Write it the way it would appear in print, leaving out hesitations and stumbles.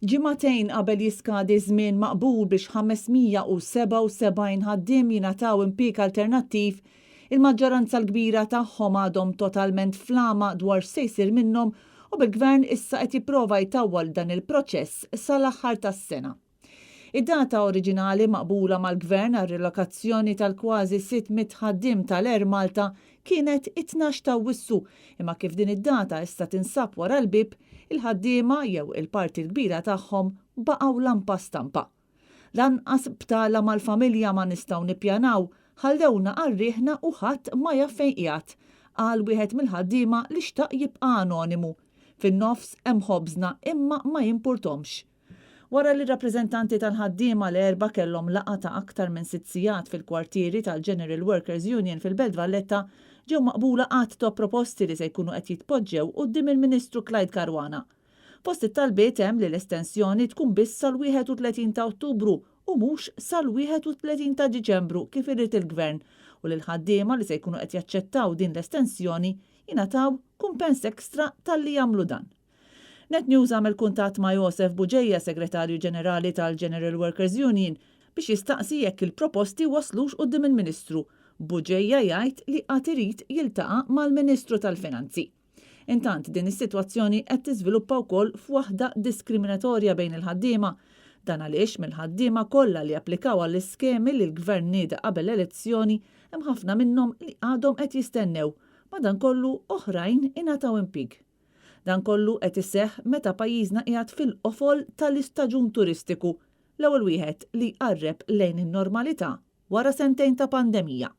Ġimagħtejn qabel jiskadi żmien maqbul biex 577 ħaddiem jingħataw impjieg alternattiv, il-maġġoranza l-kbira tagħhom għadhom totalment flama dwar se jsir minnhom u bil-Gvern issa qed jipprova jtawwal dan il-proċess sal-aħħar tas-sena. Id-data oriġinali maqbula mal-Gvern għar-relokazzjoni tal-kważi 600 ħaddiem tal-Air Malta kienet 12 ta' Awwissu, imma kif din id-data issa tinsab wara l-bib, il-ħaddiema jew il-parti l-kbira tagħhom baqgħu lampa stampa. Lanqas btala mal-familja ma nistgħu nippjanaw, ħallewna qarrieħna u ħadd ma jaf fejn qiegħed, qal wieħed mill-ħaddiema li xtaq jibqa' anonimu. Fin-nofs hemm ħobżna imma ma jimpurtomx. Wara li rappreżentanti tal-ħaddiema l-erba' kellhom laqgħa ta' aktar minn 6 sigħat fil-kwartieri tal-General Workers Union fil-Belt Valletta, ġew maqbula qatt ta' proposti li se jkunu qed jitpoġġew quddiem il-Ministru Clyde Caruana. Fost it-talbiet hemm li l-estensjoni tkun biss sal-31 ta' Ottubru u mhux sal-31 ta' Diċembru kif irid il-Gvern u lil ħaddiema li se jkunu qed jaċċettaw din l-estensjoni jingħataw kumpens ekstra talli jagħmlu dan. Net News għamel kuntatt ma' Joseph Buġejja, Segretarju Ġenerali tal-General Workers Union, biex jistaqsi jekk il-proposti waslux quddiem il-Ministru. Buġejja jgħid li qatt irid jiltaqa' mal-Ministru tal-Finanzi. Intant din is-sitwazzjoni qed tiżviluppa wkoll f'waħda diskriminatorja bejn il-ħaddiema. Dan għaliex mill-ħaddiema kollha li applikaw għall-iskemi li l-Gvern nieda qabel l-elezzjoni hemm ħafna minnhom li għadhom qed jistennew, madankollu oħrajn ingħataw impjieg. Dan kollu qed iseħħ meta pajjiżna qiegħed fil-qofol tal-istaġun turistiku, l-ewwel wieħed li qarreb lejn in-normalità wara sentejn ta' pandemija.